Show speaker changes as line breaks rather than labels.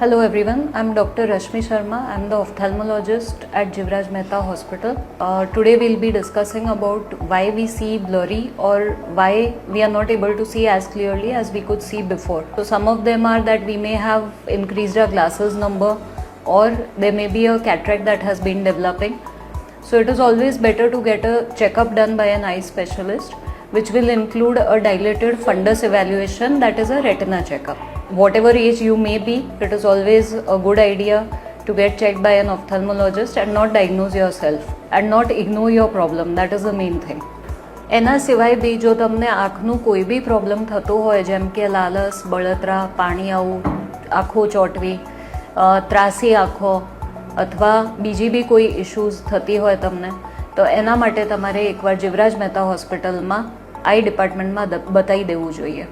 Hello everyone, I'm Dr. Rashmi Sharma. I'm the ophthalmologist at Jivraj Mehta Hospital. Today we'll be discussing about why we see blurry or why we are not able to see as clearly as we could see before. So some of them are that we may have increased our glasses number, or there may be a cataract that has been developing. So it is always better to get a checkup done by an eye specialist, which will include a dilated fundus evaluation, that is a retina checkup. Whatever age you may be, it is always a good idea to get checked by an ophthalmologist and not diagnose yourself and not ignore your problem. That is the main thing. એના સિવાય બી જો તમને આંખનું કોઈ બી problem થતો હોય, જેમ કે લાલસ, બળતરા, પાણી આવવું, આંખો ચોંટવી, ત્રાસી આંખો અથવા બીજી બી કોઈ ઇશ્યુઝ થતી હોય તમને, તો એના માટે તમારે એકવાર જીવરાજ મહેતા હોસ્પિટલમાં આઈ ડિપાર્ટમેન્ટમાં બતાવી દેવું જોઈએ.